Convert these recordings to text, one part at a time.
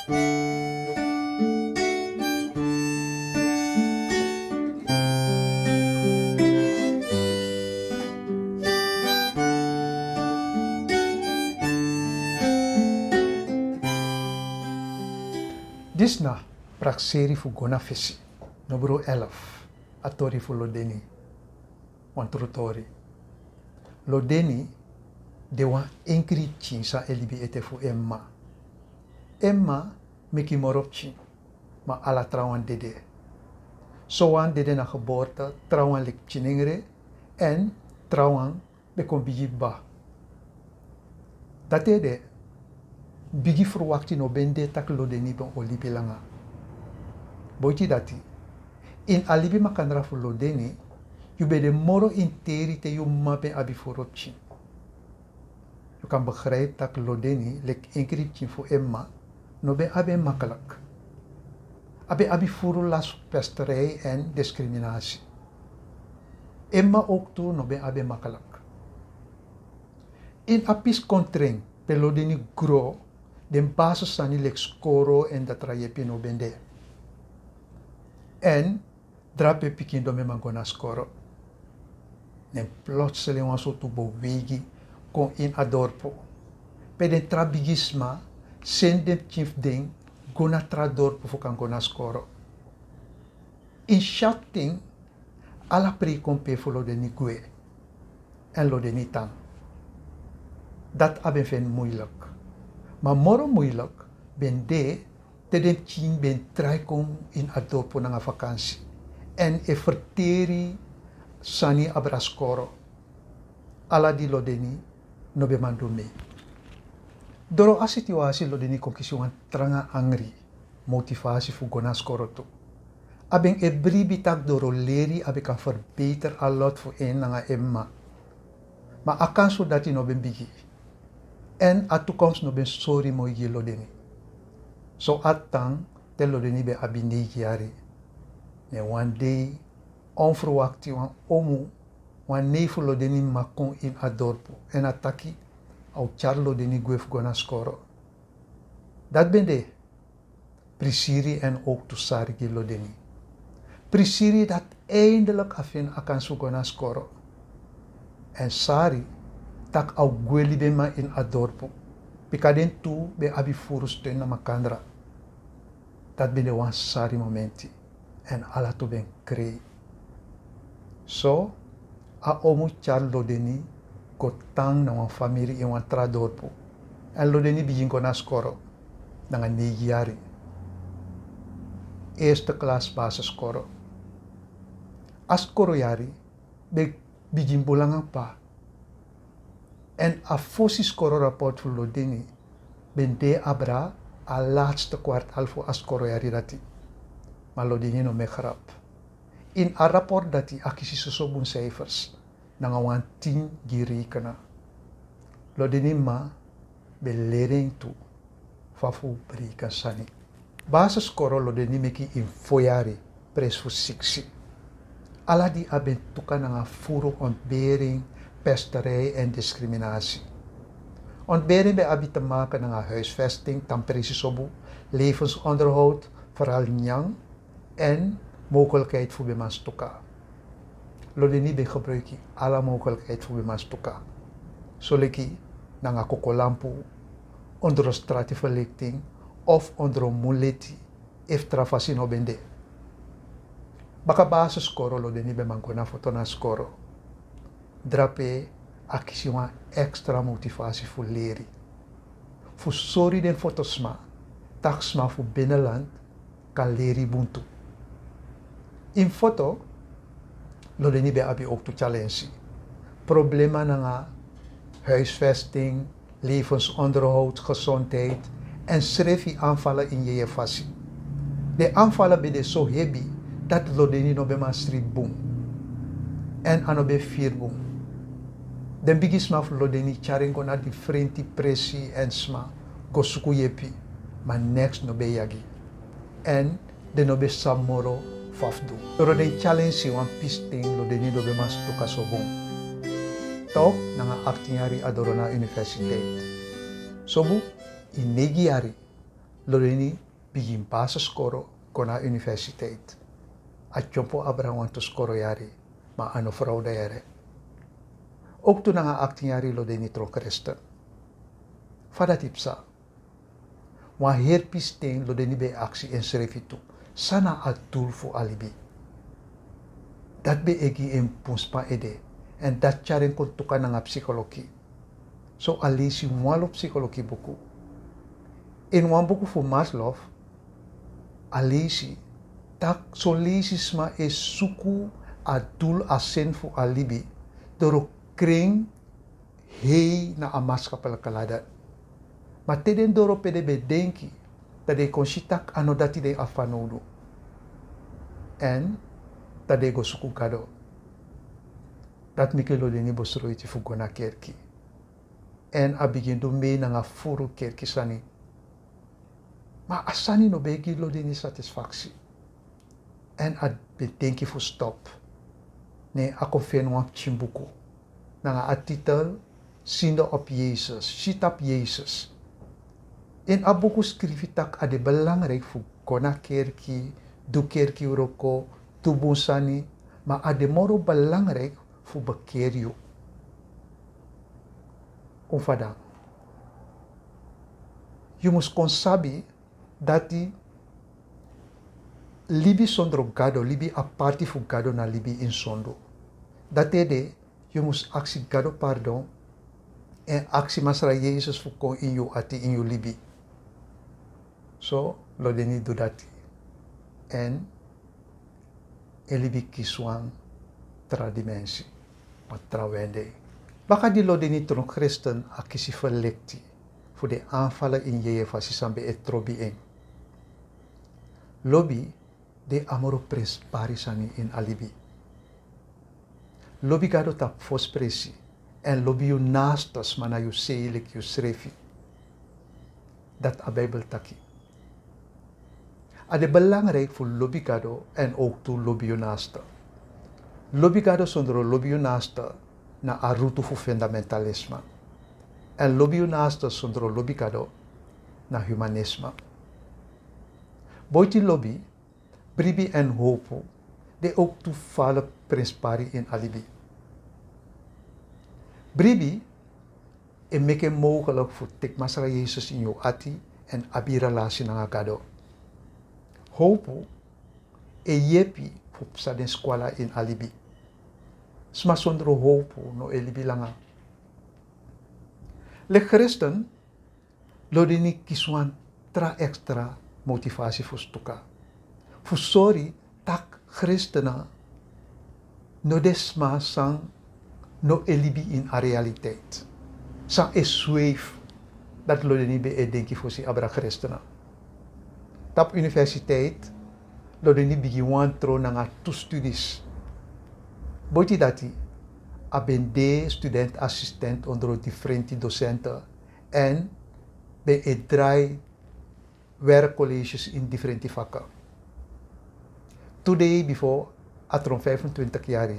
Disna prakseri fu gona fesi, numero 11, atori fu lodeni, wantrotori. Lodeni de wan enkri chinsa elibi ete fu Emma. Emma meki morop chin, ma ala trouwan dede. So wan dede na geboorte trouwan lik chiningere en trouwan bekon bigi ba. Datede bigi verwachti no bende tak lodeni ben olibi langa. Boiti dati, in alibi makandra fu lodeni, you be de moro interi te you mape abi vooropchin. Je kan begrijpen dat lodeni lek enkriepchin fu Emma, no ben abe makkelijk. Abi furu las pesterij en discriminatie. Emma ook toe no ben abe makkelijk. In apis kontring, pe lodeni gro, den basis sani lek skoro en dat rayepi no bende. En drape pikin do me mangona skoro. En plotseling was zo tubo wegi kon in adorpo. Pe den trabigisma sende chief ding gona tradorpo fu kan gona skoro. In chatting ala pre kompe fu lo de ni gue en lo de ni tang. Dat aben fen moeilijk. Maar moro moeilijk ben de te den chin ben try kom in adorpo na vakantie. En e verteri sani abraskoro. Ala di lodeni no be mandu me. Doro a situasi lodeni konkisiwan tranga angri. Motivatie fu gona skoro to. Abeng e bribi tak doro leri abe kan verbeter a lot fu en nanga Emma. Ma akan so dati no ben bigi. En a toekomst no ben sorry mo ye lodeni. So atang te lodeni be abinde yari. Ne one day onverwacht wan omu wan nefu lodeni makon in adorpo en ataki au charlo deni guef gona skoro. Dat ben de Prisiri en ook Tusarigi lodeni. Prisiri dat eindelijk afin akan su gona skoro. En Sari tak au gweli be ma in adorpo. Pikaden tu be abi furus ten na makandra. Dat ben de wan Sari momenti. En ala to ben krei. So, a omu char lodeni kotang na wan famiri in wan tradorpo. En lodeni bijin ko na skoro. Nanga 9 jari. Eerste klas basiskoro. As koro jari, be bijin bulangang pa. En a fosi skoro rapport voor lodeni, ben de abra a laatste kwartaal voor as koro jari dati. Maar lodeni no me grap. In a rapport dati akisi sosobun cijfers, nanga wan 10 girekena. Lodeni ma be lering tu, fafu breken sani. Basis koro lodeni meki in foyari, pres voor 6. Ala di aben tuka nanga furo ontbering, pesterij en discriminatie. Ontbering bij abi te maken nanga huisvesting, tampresi sobu, levensonderhoud, vooral nyang en mogelijkheid voor bemans toka. Lodeni be gebruiki alle mogelijkheid voor bemans toka. Soleki nanga kokolampu, onder strativerlichting of onder muleti, if trafasi no bende. Baka basis skoro lodeni be mangona foto na skoro. Drape akisi wan extra motivatie voor leri. Voor sorry den fotosma, taksma voor binnenland, kan leri buntu. In foto, lodeni be abi ook to challenge. Problema nanga huisvesting, levensonderhoud, gezondheid en schreef aanvallen in je fasi. De aanvallen bij de zo heavy dat lodeni no be man street boom. En anobe vier boom. Den bigisma of lodeni charingo na di frenti presi en sma go suku yepi. Maar next no be yagi. En de no be samoro fafdu. Pero den challenge wan pisting lodeni no be man stuka so boom. Tok nanga 18 jari adorona universiteit. Sobu in 9 jari lo deni begin basiskoro kona universiteit. At jompo abra want to skoro yari, ma ano fraude yare. Ook toen nga 18 jaar lo deni tro Christen. Fada tipsa. Wa herpisting lo deni be actie en schreef sana atul fu alibi. Dat be egi en punspa ede. En dat charen kontukan nga psikologi. So alisi mwalo psikologi buku. In wan buku fu Maslow, alisi tak solisisma is suku adul asen fu alibi. Doro kring hei na amaskapal kalada. Maar teden doro pede bedenki dat de konsitak ano dati de afanodu. En dat de go suku kado. Dat mikelo de ni bosro iti fu gona kerki. En a begin do me na nga furu kerki sani. Maar asani no begi lo de ni satisfactie. En a bedenki fu stop. Nee, a konfen wap chimbuku. Na a titel Sinde op Jezus, Sit op Jezus. In a buku skrivitak ade belangrijk fu gona kerki, du kerki uroko, tubusani, maar ade moro belangrijk fu bekerio. Onvada. Je mus konsabi dati libi sondro gado, libi aparti fu gado na libi in sondo. Datede, je mus aksi gado pardon en aksi masra Jezus fu kon in you ati in you libi. So, lo deni do dati. En elibi kiswang tra dimensi. Wat tra wende. Baka di lo deni tron Christen akisi verlekti. Voor de aanvallen in Jehovah sisambe et trobi en. Lobi de amoro pres parisani in alibi. Lobi gado tap fospresi. En lobi you naastas mana you seelik you srefi. Dat a Bijbel taki. Ade belangrijk voor lobby gado en ook toe lobby you naaste. Lobby gado zonder lobby you naaste na arutu voor fundamentalisme. En lobby you naaste zonder lobby gado na humanisme. Boiti lobby, bribi en hopo, de ook toevallig prinspari in alibi. Bribi, en make mogelijk voor tikmasra Jezus in jou ati en abi relasi na gado. Hopo, e yepi voor sa den skwala in alibi. Sma sondro hopo no elibi langa. Le Christen, lo dini kiswan tra extra motivatie voor stuka. Voor sorry, tak Christena, no desma sang no elibi in a realiteit. Sang is zweef, dat lo dini be e denki voor si abra Christena. Tap universiteit, lo dini bigi wan tro nanga tu studies. Boti dati, abende student assistent onder differenti docenten en be e drai werkcolleges in differenti vakken. Today before atron 25 jaar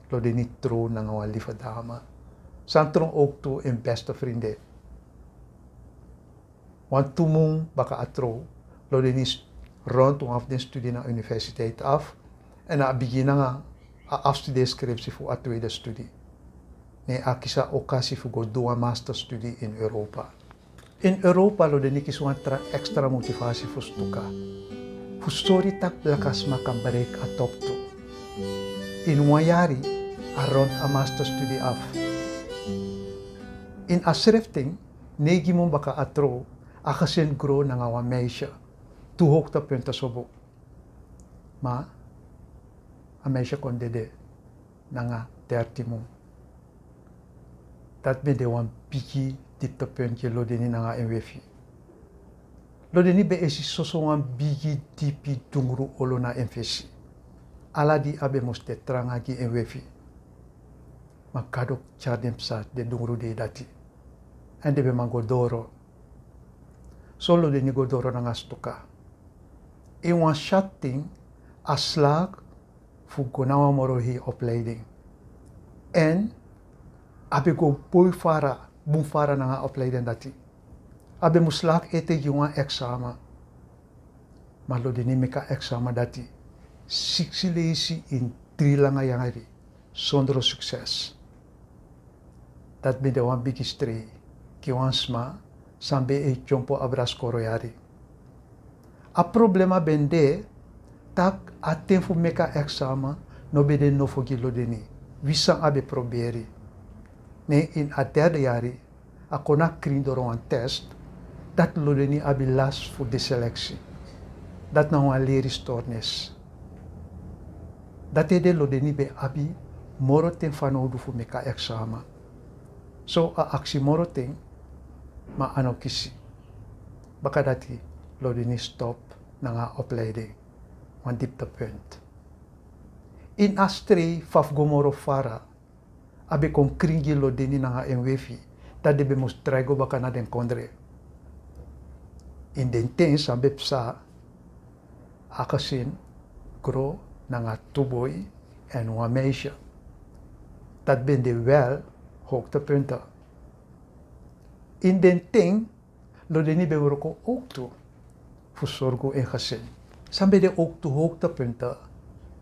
lo dini tro nanga wan lieve dame. Santron ook toe een beste vriendin. Want tumung baka atro lo dini rond af den studie na universiteit af en na begin nga a afstudeerscriptie voor a tweede studie. Nee, a kisa occasie voor go doen masterstudie in Europa. In Europa lo deni kis wan extra motivatie voor stuka. Voor story tak lakas makan bereik a top 2. In wanyari a rond a masterstudie af. In a schrifting, negi mo baka atro, a kasin gro na nga wan meisje. Tu hoogtepunten sobo. Maar a meisje kon dede na nga 30 mo. Dat me de wan piki dieptepuntje lo deni na nga NWF. Lo deni be esi soso wan bigi tipi tungru olo na NVC. Ala di abe moste tranga ki NWF. Makadok chardem sa de dungru de dati. En de be mangodoro. Solo deni godoro na nga stuka. In wan chatting aslag voor gonawa morohi opleiding. En abe go boy fara, boom fara na nga opleiding dati. Abe muslak ete yung examen. Maar lo deni meka examen dati. Siksi leisi in 3 langa yangari. Zonder succes. Dat ben de wan bigi strei. Ki wan sma. Sambe e chompo abras koro yari. A problema ben de. Tak a tempo meka examen. No bede no fogi lo deni. Wisang abe proberi. Nee, in a derde jari. A kona kring door een test. Dat lo deni abe las voor de selectie. Dat nou een leerstoornis. Dat de lo deni be abi moro ten fanodu fu meka examen. So a actie moro ten ma ano kisi. Baka dati lo deni stop na nga opleiding. Wan dieptepunt. In astri faf gomoro fara abe kon kringi lo deni na nga enwefi. Dat de be mus traigo baka na den kondre. In den tens abe psa akasin gro na nga tuboy en een meisje. Dat ben de wel hoogtepunten. In den ting lo deni be werko ook toe voor zorgo en gezin. Sambe de ook toe hoogtepunten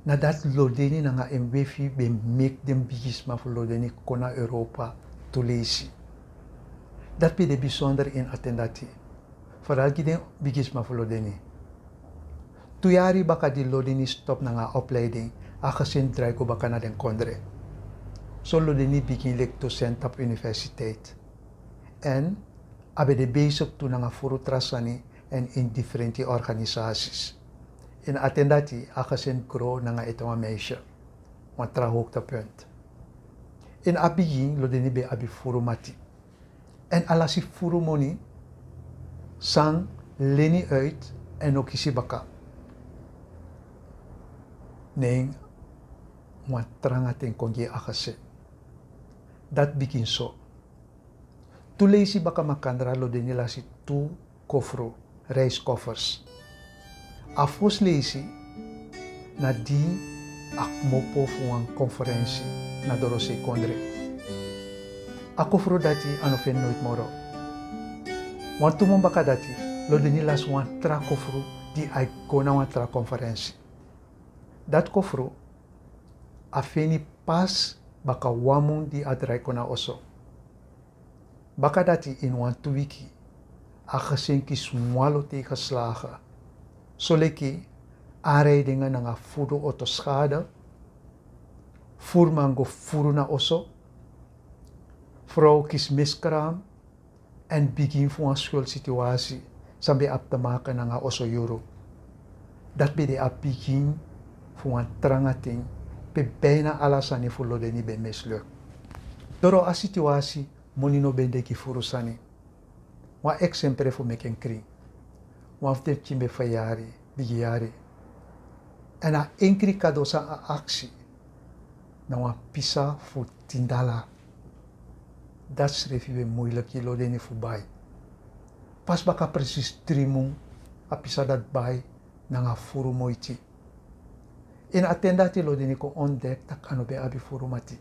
nadat lo deni na nga MWF be mek den bigisma voor lo deni kona Europa tulesi. Dat be de bijzonder in attendati. Vooral den bigisma voor lo deni. Tuyari baka di lo deni stop na nga opleiding aangezien dreigo baka na den kondre. So lo deni begin lek docent op universiteit. En abe de bezig tu na nga furu trasani en in differente organisaties. In attendati aangezien gro na nga ito meisje. Want tra hoogtepunt. In abigin lo deni be abi furu mati. En alasi furu moni sang leni uit en ook isi baka. Nee, want tranga ten kongi akase. Dat begin so. Tu leisi baka makandra lo deni lasi tu kofro, reiskoffers. Afos leisi na di akmopo voor een conferentie na dorose kondre. A kofro dati anofen nooit moro. Want tu baka dati lo deni las wan tra kofro di ay kona wan tra conferentie. Dat kofro afeni pas baka wamun di adrai kona oso. Baka dati in wan 2 wiki aangezien ki swalo tegenslagen. Soleki aanrijdingen na nga fudo auto schade. Voerman go furu na oso. Vrouw kies miskraam. En begin voor een schuldsituatie. Sambe ap te maken na nga oso euro. Dat be de ap begin voor een trangating. Be bijna alasani voor lo deni be mislukt. Doro a situatie moni no bende ki furu sani. Wa exemple voor meken kring. Waf de chimbe fayari, bigiari. En a enkri kadosa a actie. Na wa pisa voor $10. Dat schreef je moeilijk je lo deni voorbij. Pas baka precies 3 mung a pisa dat bij na nga furu moiti. In attendati lo deni ko ontdek tak ano be abi furu mati.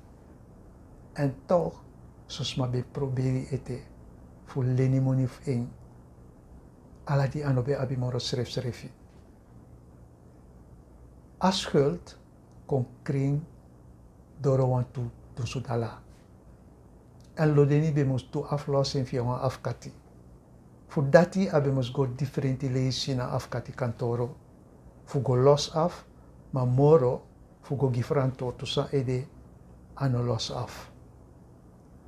En toch, sos ma be proberi ete voor leni moni feng. Ala di ano be abi moro schrefi. A schuld kon kring doro wan tu sudala. En lo deni be mus tu aflossen via wan afkati. Voor dati abe mus go differenti leisi na afkati kantoro. Fu go los af, ma moro fu go gifranto tu sa ede ano los af.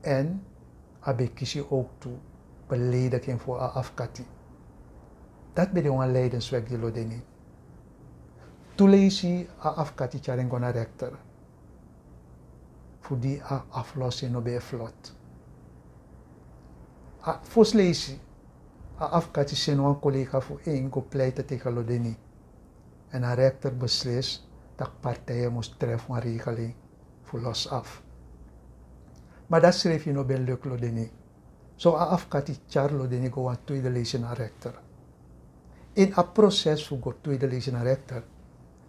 En abe kisi ook tu belediging voor a afkati. Dat be de wan leidensweg di lo deni. Tu leisi a afkati charengo na rechter. Voor die a aflossen no be vlot. A fos leisi a afkati sen wan collega voor één go pleiten tegen lo deni. En a rechter beslis dat partijen moest treffen een regeling voor los af. Maar dat schreef je no ben leuk lo deni. So a afkati char lo deni go wan tweede leisi na rechter. In a proces voor go tweede leisi na rechter.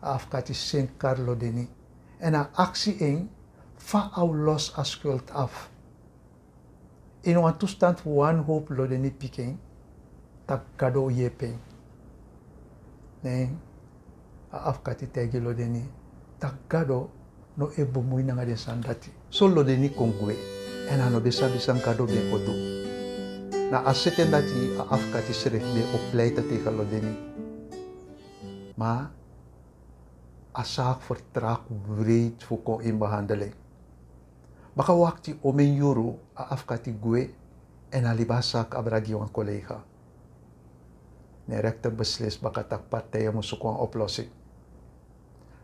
A afkati sen kar lo deni. En a actie in va au los a schuld af. In een toestand van wanhoop lo deni piking, tak kado yepeng. Nee, afkati tegi lo deni tak kado no e bumui nanga de sandati. So lo deni kongwe en ano bisa kado be odu. Na aseten dati afkati serif be opleita tika lo deni. Maar asak vertraag breed voor in behandeling. Baka wakti omen yuru afkati gue en alibasak abragi wan collega. Ne rector beslis baka tak partij mo sukwang oplossing.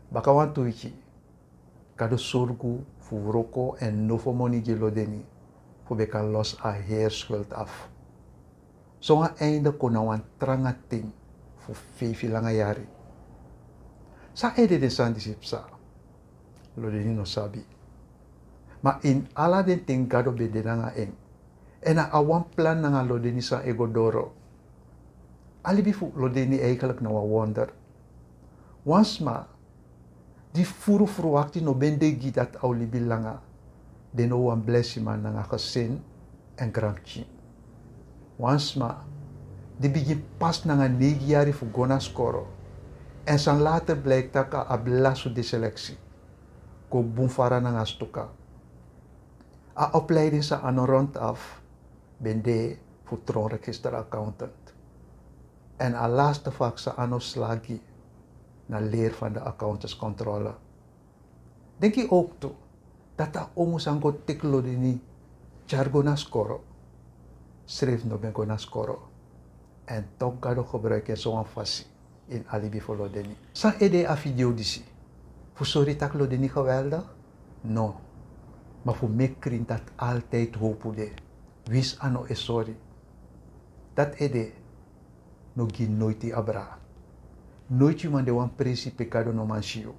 Baka wan tuiki kado surgu fu roko en novo moni gelodeni fu beka los a heerschuld af. So nga einde kona wan tranga ting fu fefi langa yari. Sa ede de san disipsa. Lodeni no sabi. Ma in ala den ting gado bedena nga eng. En awan plan nga lodeni sa egodoro. Alibi fu lodeni eigenlijk na wonder. Once ma di furu wakti no bende gidat au libi langa. De no wan blessima nga gezin en grandchi. Once ma di begin pas nga 9 jari fu gona skoro. En san later blijkt dat ka ablasu de selectie. Ko bumfara nga stuka. A opleiding sa ano rond af. Bende fu troonregister accountant. En a laatste vak sa ano slagi na leer van de accountantscontrole. Denk je ook toe dat a omusanggo tiklo dini jargon na skoro. Schreef no bengo na skoro. En toch gado gebruiken zo'n fasi in alibi voor lodeni. Sa ede a video disi. Fu sorry tak lodeni geweldig? No. Maar voor mij kring dat altijd hopude. Wis ano e sorry. Dat ede no gi noiti abra. Nooit man de wan presi pecado no mansio.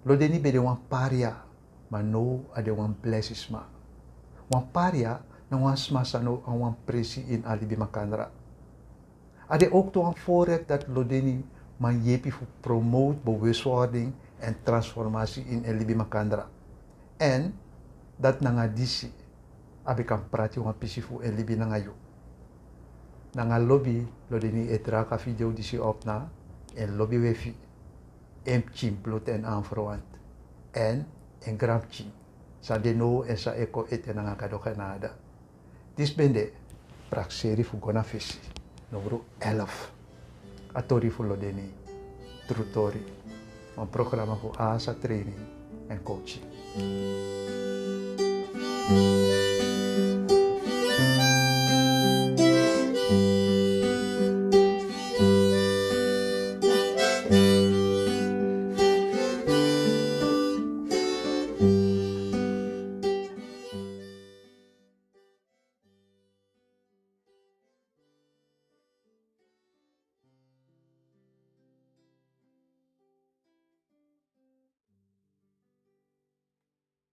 Lo deni be de wan paria, maar no a de wan blessisma. Wan paria na wan smasa no a wan presi in alibi makandra. Ade ook to wan voorrecht dat lo deni man jepi fu promote bewustwording en transformatie in alibi makandra. En dat nanga disi abe kan prati wan pisi fu alibi nanga yo. Nanga lobby lo deni etraka video disi op na en lobby wefi em chimplut en aanverwant en en gramchi sa deno en sa eko ete nanga kado kanada. Dis bende prakseri fu gona fisi numero 11 atori fu lo deni trutori een programma voor ASA training en coaching.